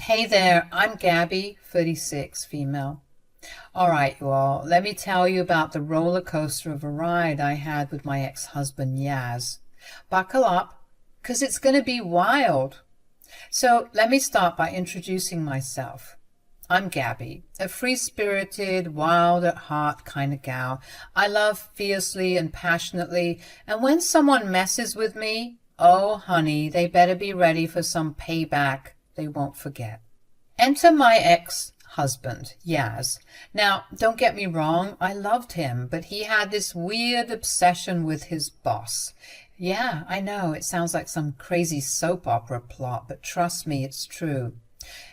Hey there, I'm Gabby, 36, female. All right, you all, let me tell you about the roller coaster of a ride I had with my ex-husband Yaz. Buckle up, 'cause it's going to be wild. So let me start by introducing myself. I'm Gabby, a free-spirited, wild-at-heart kind of gal. I love fiercely and passionately, and when someone messes with me, oh honey, they better be ready for some payback they won't forget. Enter my ex-husband, Yaz. Now, don't get me wrong, I loved him, but he had this weird obsession with his boss. Yeah, I know, it sounds like some crazy soap opera plot, but trust me, it's true.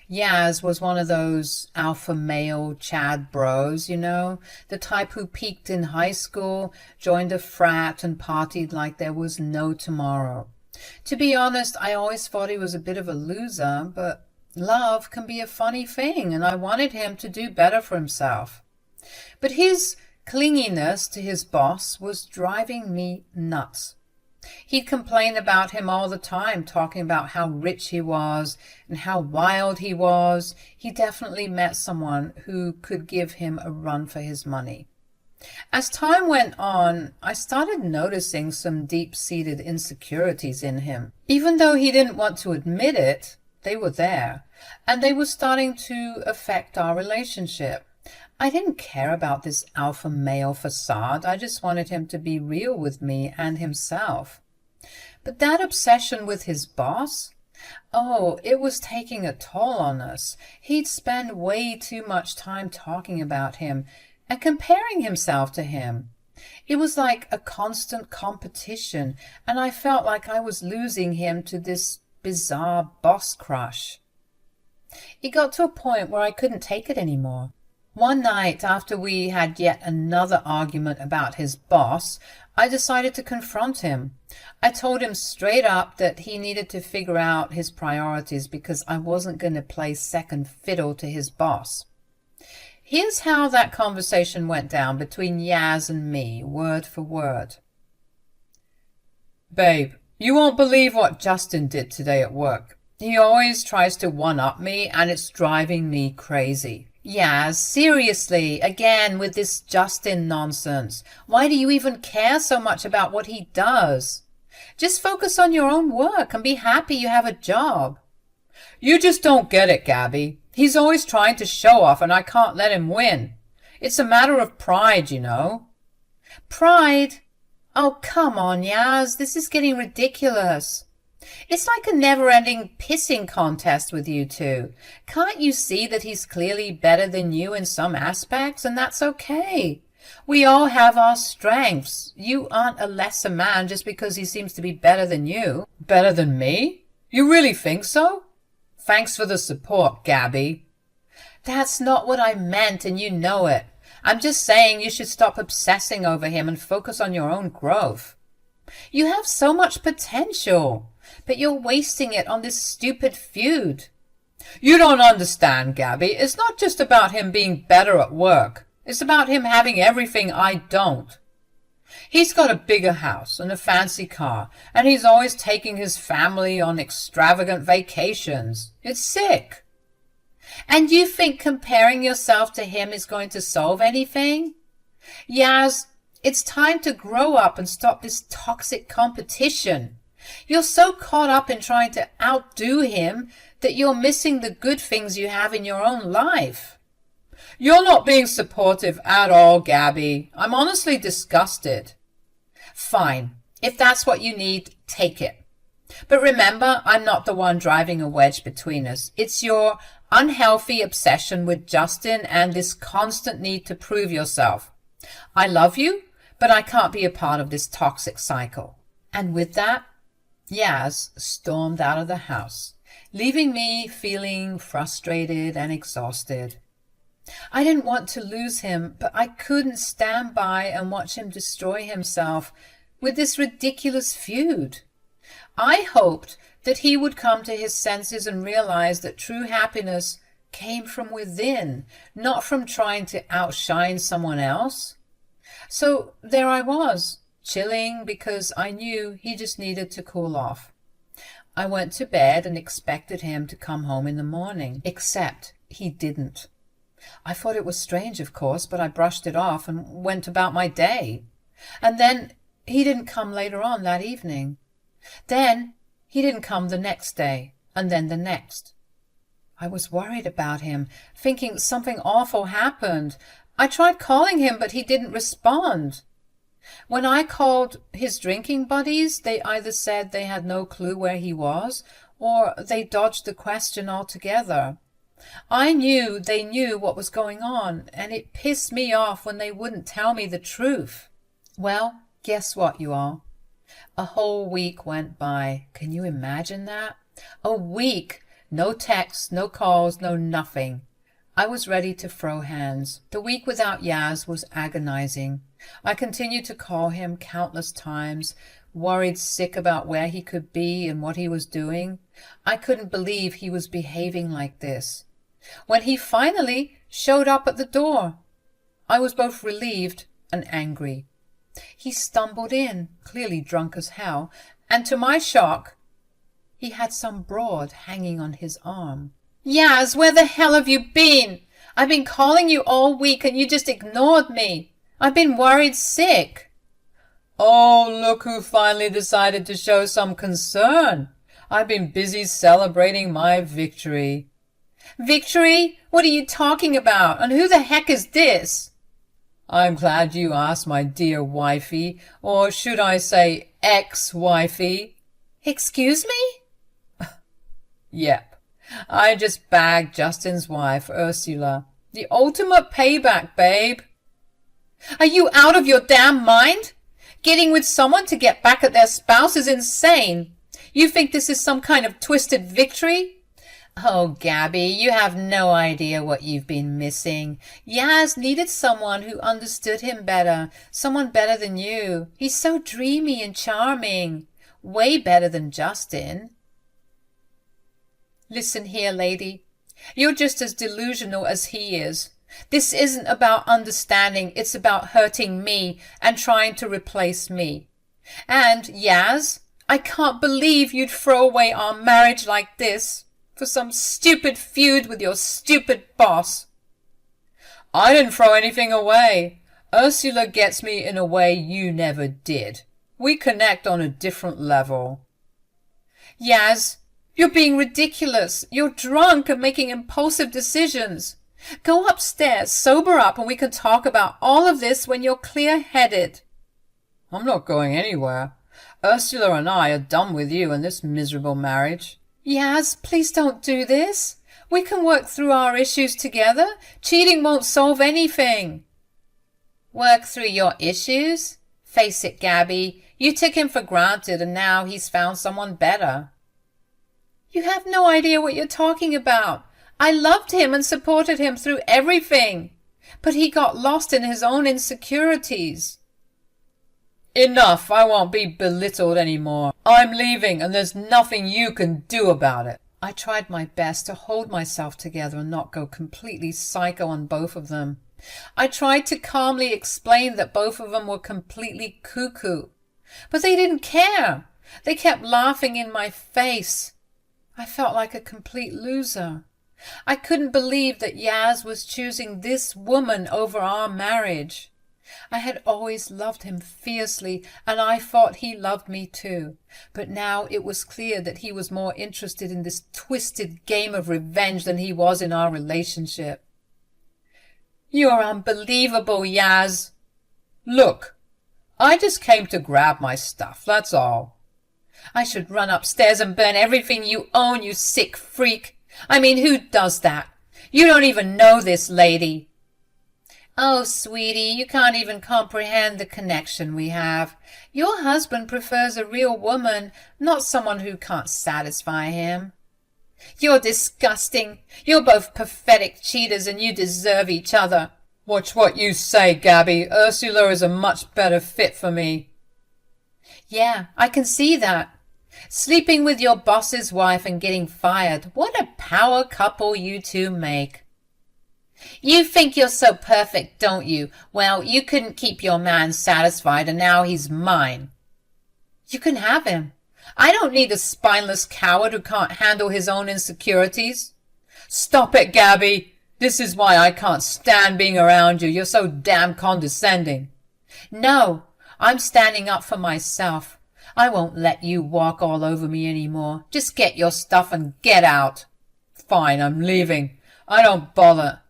Yaz was one of those alpha male Chad bros, the type who peaked in high school, joined a frat, and partied like there was no tomorrow. To be honest, I always thought he was a bit of a loser, but love can be a funny thing, and I wanted him to do better for himself. But his clinginess to his boss was driving me nuts. He'd complain about him all the time, talking about how rich he was and how wild he was. He definitely met someone who could give him a run for his money. As time went on, I started noticing some deep-seated insecurities in him. Even though he didn't want to admit it, they were there, and they were starting to affect our relationship. I didn't care about this alpha male facade. I just wanted him to be real with me and himself. But that obsession with his boss, oh, it was taking a toll on us. He'd spend way too much time talking about him and comparing himself to him. It was like a constant competition, and I felt like I was losing him to this bizarre boss crush. It got to a point where I couldn't take it anymore. One night, after we had yet another argument about his boss, I decided to confront him. I told him straight up that he needed to figure out his priorities because I wasn't going to play second fiddle to his boss. Here's how that conversation went down between Yaz and me, word for word. Babe, you won't believe what Justin did today at work. He always tries to one-up me, and it's driving me crazy. Yaz, seriously, again with this Justin nonsense. Why do you even care so much about what he does? Just focus on your own work and be happy you have a job. You just don't get it, Gabby. He's always trying to show off, and I can't let him win. It's a matter of pride, you know. Pride? Oh, come on, Yaz. This is getting ridiculous. It's like a never-ending pissing contest with you two. Can't you see that he's clearly better than you in some aspects, and that's okay? We all have our strengths. You aren't a lesser man just because he seems to be better than you. Better than me? You really think so? Thanks for the support, Gabby. That's not what I meant, and you know it. I'm just saying you should stop obsessing over him and focus on your own growth. You have so much potential, but you're wasting it on this stupid feud. You don't understand, Gabby. It's not just about him being better at work. It's about him having everything I don't. He's got a bigger house and a fancy car, and he's always taking his family on extravagant vacations. It's sick. And you think comparing yourself to him is going to solve anything? Yaz, it's time to grow up and stop this toxic competition. You're so caught up in trying to outdo him that you're missing the good things you have in your own life. You're not being supportive at all, Gabby. I'm honestly disgusted. Fine. If that's what you need, take it. But remember, I'm not the one driving a wedge between us. It's your unhealthy obsession with Justin and this constant need to prove yourself. I love you, but I can't be a part of this toxic cycle. And with that, Yaz stormed out of the house, leaving me feeling frustrated and exhausted. I didn't want to lose him, but I couldn't stand by and watch him destroy himself with this ridiculous feud. I hoped that he would come to his senses and realize that true happiness came from within, not from trying to outshine someone else. So there I was, chilling because I knew he just needed to cool off. I went to bed and expected him to come home in the morning, except he didn't. I thought it was strange, of course, but I brushed it off and went about my day. And then he didn't come later on that evening. Then he didn't come the next day, and then the next. I was worried about him, thinking something awful happened. I tried calling him, but he didn't respond. When I called his drinking buddies, they either said they had no clue where he was, or they dodged the question altogether. I knew they knew what was going on, and it pissed me off when they wouldn't tell me the truth. Well, guess what, you all? A whole week went by. Can you imagine that? A week! No texts, no calls, no nothing. I was ready to throw hands. The week without Yaz was agonizing. I continued to call him countless times, worried sick about where he could be and what he was doing. I couldn't believe he was behaving like this. When he finally showed up at the door, I was both relieved and angry. He stumbled in, clearly drunk as hell, and to my shock, he had some broad hanging on his arm. Yaz, where the hell have you been? I've been calling you all week and you just ignored me. I've been worried sick. Oh, look who finally decided to show some concern. I've been busy celebrating my victory. Victory? What are you talking about? And who the heck is this? I'm glad you asked, my dear wifey, or should I say ex-wifey. Excuse me? Yep, I just bagged Justin's wife, Ursula. The ultimate payback, babe. Are you out of your damn mind? Getting with someone to get back at their spouse is insane. You think this is some kind of twisted victory? Oh, Gabby, you have no idea what you've been missing. Yaz needed someone who understood him better, someone better than you. He's so dreamy and charming. Way better than Justin. Listen here, lady. You're just as delusional as he is. This isn't about understanding. It's about hurting me and trying to replace me. And, Yaz, I can't believe you'd throw away our marriage like this for some stupid feud with your stupid boss. I didn't throw anything away. Ursula gets me in a way you never did. We connect on a different level. Yaz, you're being ridiculous. You're drunk and making impulsive decisions. Go upstairs, sober up, and we can talk about all of this when you're clear-headed. I'm not going anywhere. Ursula and I are done with you and this miserable marriage. Yaz, please don't do this. We can work through our issues together. Cheating won't solve anything. Work through your issues? Face it, Gabby. You took him for granted and now he's found someone better. You have no idea what you're talking about. I loved him and supported him through everything. But he got lost in his own insecurities. Enough. I won't be belittled anymore. I'm leaving and there's nothing you can do about it. I tried my best to hold myself together and not go completely psycho on both of them. I tried to calmly explain that both of them were completely cuckoo. But they didn't care. They kept laughing in my face. I felt like a complete loser. I couldn't believe that Yaz was choosing this woman over our marriage. I had always loved him fiercely, and I thought he loved me too. But now it was clear that he was more interested in this twisted game of revenge than he was in our relationship. You're unbelievable, Yaz. Look, I just came to grab my stuff, that's all. I should run upstairs and burn everything you own, you sick freak. I mean, who does that? You don't even know this lady. Oh, sweetie, you can't even comprehend the connection we have. Your husband prefers a real woman, not someone who can't satisfy him. You're disgusting. You're both pathetic cheaters and you deserve each other. Watch what you say, Gabby. Ursula is a much better fit for me. Yeah, I can see that. Sleeping with your boss's wife and getting fired. What a power couple you two make. You think you're so perfect, don't you? Well, you couldn't keep your man satisfied and now he's mine. You can have him. I don't need a spineless coward who can't handle his own insecurities. Stop it, Gabby. This is why I can't stand being around you. You're so damn condescending. No, I'm standing up for myself. I won't let you walk all over me anymore. Just get your stuff and get out. Fine, I'm leaving. I don't bother.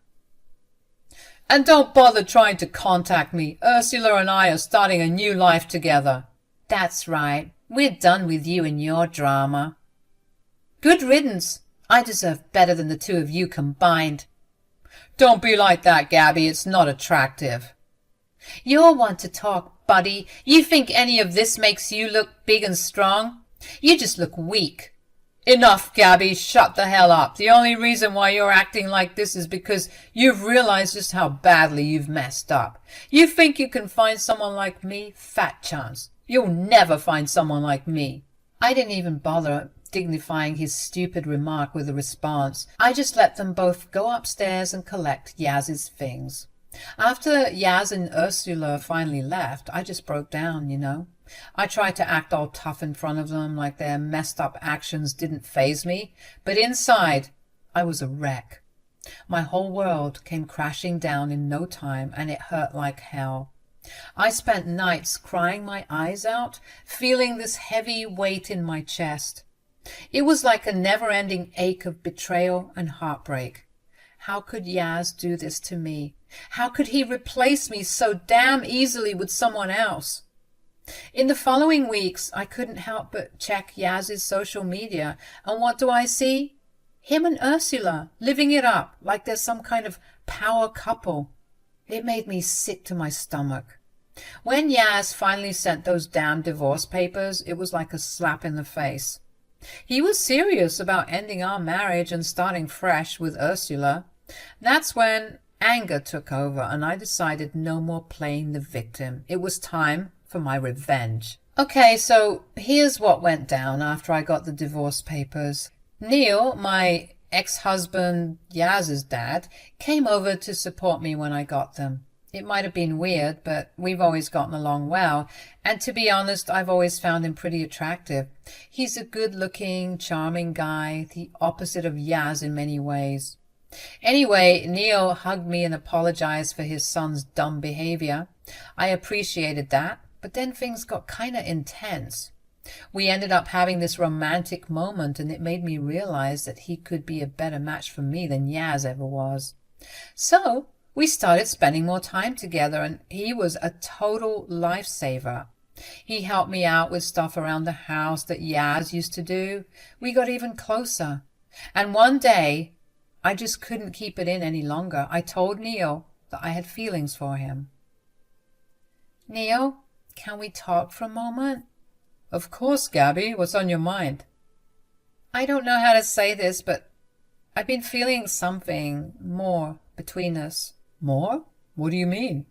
And don't bother trying to contact me. Ursula and I are starting a new life together. That's right. We're done with you and your drama. Good riddance. I deserve better than the two of you combined. Don't be like that, Gabby. It's not attractive. You're one to talk, buddy. You think any of this makes you look big and strong? You just look weak. Enough, Gabby. Shut the hell up. The only reason why you're acting like this is because you've realized just how badly you've messed up. You think you can find someone like me? Fat chance. You'll never find someone like me. I didn't even bother dignifying his stupid remark with a response. I just let them both go upstairs and collect Yaz's things. After Yaz and Ursula finally left, I just broke down, you know. I tried to act all tough in front of them, like their messed up actions didn't faze me, but inside, I was a wreck. My whole world came crashing down in no time, and it hurt like hell. I spent nights crying my eyes out, feeling this heavy weight in my chest. It was like a never-ending ache of betrayal and heartbreak. How could Yaz do this to me? How could he replace me so damn easily with someone else? In the following weeks, I couldn't help but check Yaz's social media, and what do I see? Him and Ursula, living it up like they're some kind of power couple. It made me sick to my stomach. When Yaz finally sent those damn divorce papers, it was like a slap in the face. He was serious about ending our marriage and starting fresh with Ursula. That's when anger took over, and I decided no more playing the victim. It was time for my revenge. Okay, so here's what went down after I got the divorce papers. Neil, my ex-husband Yaz's dad, came over to support me when I got them. It might have been weird, but we've always gotten along well, and to be honest, I've always found him pretty attractive. He's a good-looking, charming guy, the opposite of Yaz in many ways. Anyway, Neil hugged me and apologized for his son's dumb behavior. I appreciated that, but then things got kinda intense. We ended up having this romantic moment, and it made me realize that he could be a better match for me than Yaz ever was. So we started spending more time together, and he was a total lifesaver. He helped me out with stuff around the house that Yaz used to do. We got even closer. And one day, I just couldn't keep it in any longer. I told Neil that I had feelings for him. Neil, can we talk for a moment? Of course, Gabby. What's on your mind? I don't know how to say this, but I've been feeling something more between us. More? What do you mean?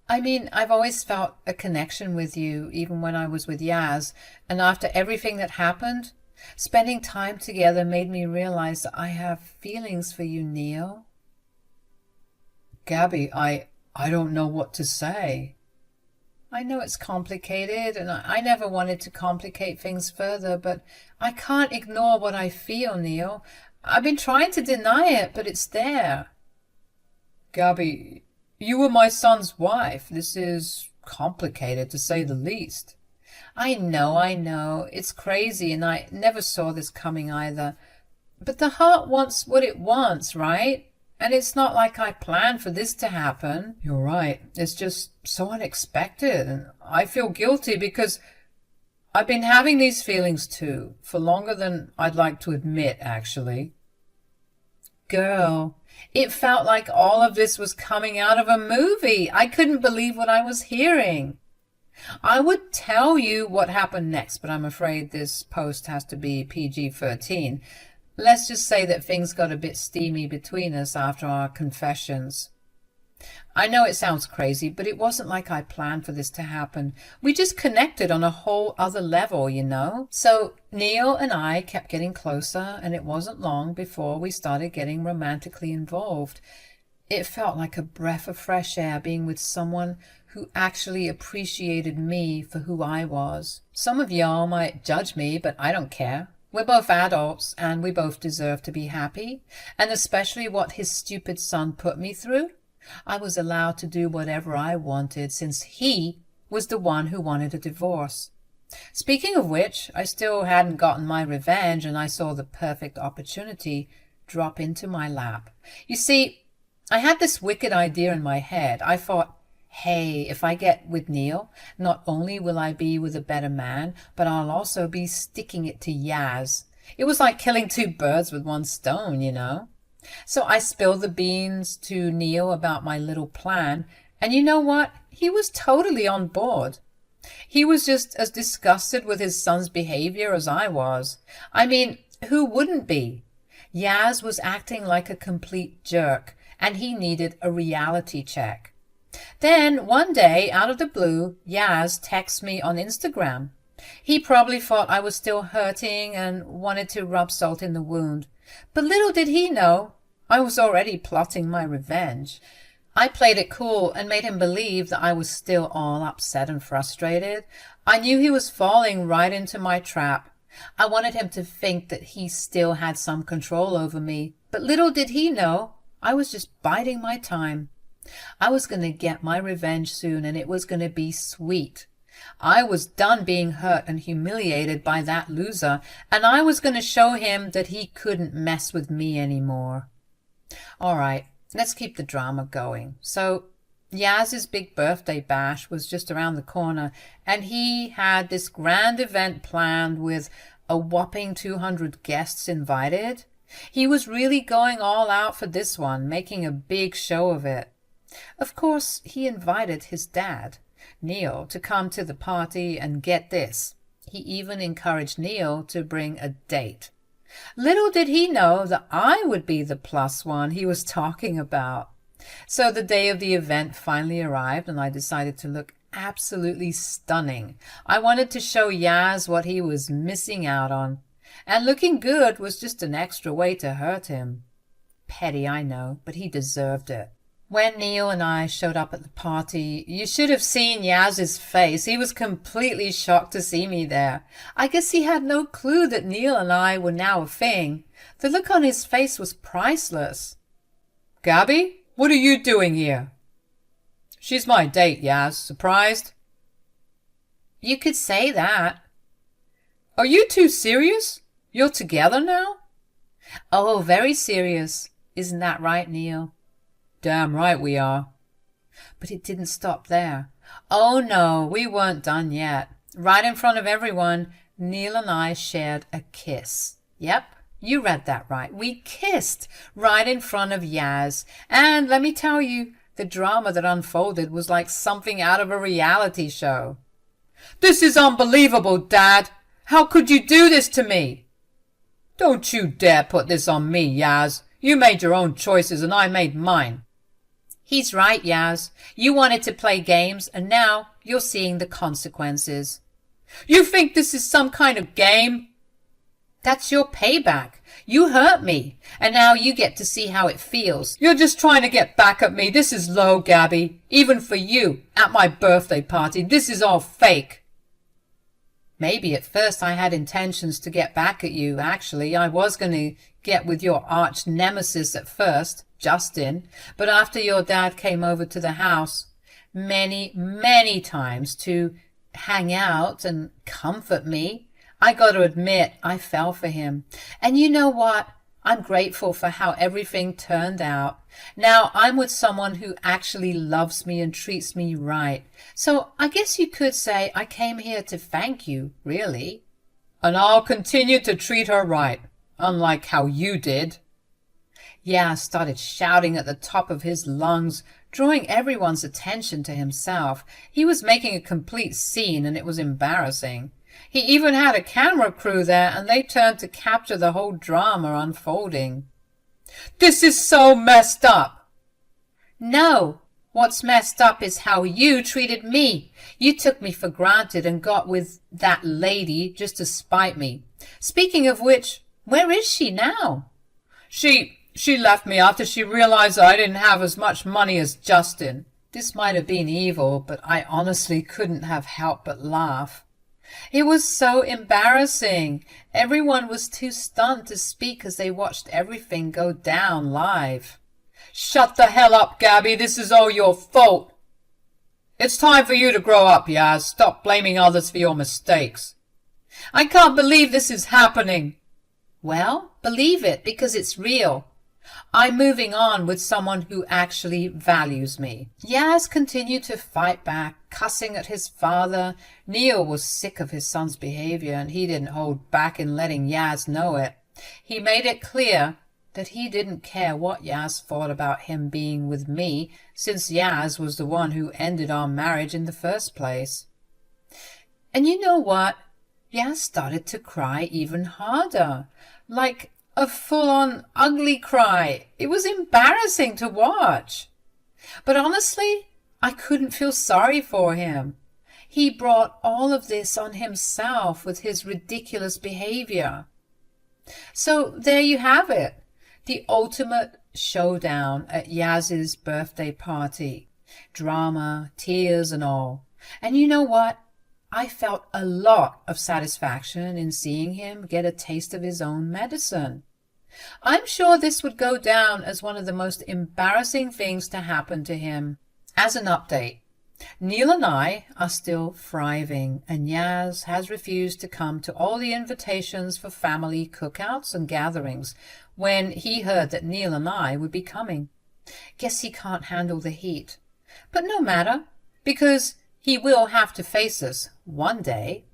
I mean, I've always felt a connection with you, even when I was with Yaz, and after everything that happened, spending time together made me realize that I have feelings for you, Neil. Gabby, I don't know what to say. I know it's complicated, and I never wanted to complicate things further, but I can't ignore what I feel, Neil. I've been trying to deny it, but it's there. Gabby, you were my son's wife. This is complicated, to say the least. I know. It's crazy, and I never saw this coming either. But the heart wants what it wants, right? And it's not like I planned for this to happen. You're right. It's just so unexpected, and I feel guilty because I've been having these feelings too, for longer than I'd like to admit, actually. Girl, it felt like all of this was coming out of a movie. I couldn't believe what I was hearing. I would tell you what happened next, but I'm afraid this post has to be PG-13. Let's just say that things got a bit steamy between us after our confessions. I know it sounds crazy, but it wasn't like I planned for this to happen. We just connected on a whole other level, you know? So Neil and I kept getting closer, and it wasn't long before we started getting romantically involved. It felt like a breath of fresh air being with someone who actually appreciated me for who I was. Some of y'all might judge me, but I don't care. We're both adults, and we both deserve to be happy, and especially what his stupid son put me through. I was allowed to do whatever I wanted since he was the one who wanted a divorce. Speaking of which, I still hadn't gotten my revenge, and I saw the perfect opportunity drop into my lap. You see, I had this wicked idea in my head. I thought, hey, if I get with Neil, not only will I be with a better man, but I'll also be sticking it to Yaz. It was like killing two birds with one stone, you know. So I spilled the beans to Neil about my little plan, and you know what? He was totally on board. He was just as disgusted with his son's behavior as I was. I mean, who wouldn't be? Yaz was acting like a complete jerk, and he needed a reality check. Then, one day, out of the blue, Yaz texts me on Instagram. He probably thought I was still hurting and wanted to rub salt in the wound. But little did he know, I was already plotting my revenge. I played it cool and made him believe that I was still all upset and frustrated. I knew he was falling right into my trap. I wanted him to think that he still had some control over me. But little did he know, I was just biding my time. I was going to get my revenge soon, and it was going to be sweet. I was done being hurt and humiliated by that loser, and I was going to show him that he couldn't mess with me anymore. All right, let's keep the drama going. So Yaz's big birthday bash was just around the corner, and he had this grand event planned with a whopping 200 guests invited. He was really going all out for this one, making a big show of it. Of course, he invited his dad, Neil, to come to the party, and get this, he even encouraged Neil to bring a date. Little did he know that I would be the plus one he was talking about. So the day of the event finally arrived, and I decided to look absolutely stunning. I wanted to show Yaz what he was missing out on, and looking good was just an extra way to hurt him. Petty, I know, but he deserved it. When Neil and I showed up at the party, you should have seen Yaz's face. He was completely shocked to see me there. I guess he had no clue that Neil and I were now a thing. The look on his face was priceless. "Gabby, what are you doing here?" "She's my date, Yaz. Surprised?" "You could say that." "Are you two serious? You're together now?" "Oh, very serious. Isn't that right, Neil?" "Damn right we are." But it didn't stop there. Oh no, we weren't done yet. Right in front of everyone, Neil and I shared a kiss. Yep, you read that right. We kissed right in front of Yaz. And let me tell you, the drama that unfolded was like something out of a reality show. "This is unbelievable, Dad. How could you do this to me?" "Don't you dare put this on me, Yaz. You made your own choices and I made mine." "He's right, Yaz. You wanted to play games, and now you're seeing the consequences." "You think this is some kind of game?" "That's your payback. You hurt me, and now you get to see how it feels." "You're just trying to get back at me. This is low, Gabby. Even for you, at my birthday party. This is all fake." Maybe at first I had intentions to get back at you. Actually, I was going to get with your arch nemesis at first, Justin, but after your dad came over to the house many times to hang out and comfort me, I got to admit I fell for him. And you know what? I'm grateful for how everything turned out. Now I'm with someone who actually loves me and treats me right. So I guess you could say I came here to thank you, really. "And I'll continue to treat her right, unlike how you did." Yaz started shouting at the top of his lungs, drawing everyone's attention to himself. He was making a complete scene, and it was embarrassing. He even had a camera crew there, and they turned to capture the whole drama unfolding. "This is so messed up." "No, what's messed up is how you treated me. You took me for granted and got with that lady just to spite me. Speaking of which, where is she now?" She left me after she realized I didn't have as much money as Justin. This might have been evil, but I honestly couldn't have helped but laugh. It was so embarrassing. Everyone was too stunned to speak as they watched everything go down live. Shut the hell up, Gabby. This is all your fault. It's time for you to grow up, Yaz. Stop blaming others for your mistakes. I can't believe this is happening. Well, believe it, because it's real. I'm moving on with someone who actually values me. Yaz continued to fight back, cussing at his father. Neil was sick of his son's behavior, and he didn't hold back in letting Yaz know it. He made it clear that he didn't care what Yaz thought about him being with me, since Yaz was the one who ended our marriage in the first place. And you know what? Yaz started to cry even harder, like a full-on ugly cry. It was embarrassing to watch. But honestly, I couldn't feel sorry for him. He brought all of this on himself with his ridiculous behavior. So there you have it. The ultimate showdown at Yaz's birthday party. Drama, tears and all. And you know what? I felt a lot of satisfaction in seeing him get a taste of his own medicine. I'm sure this would go down as one of the most embarrassing things to happen to him. As an update, Neil and I are still thriving, and Yaz has refused to come to all the invitations for family cookouts and gatherings when he heard that Neil and I would be coming. Guess he can't handle the heat. But no matter, because he will have to face us one day.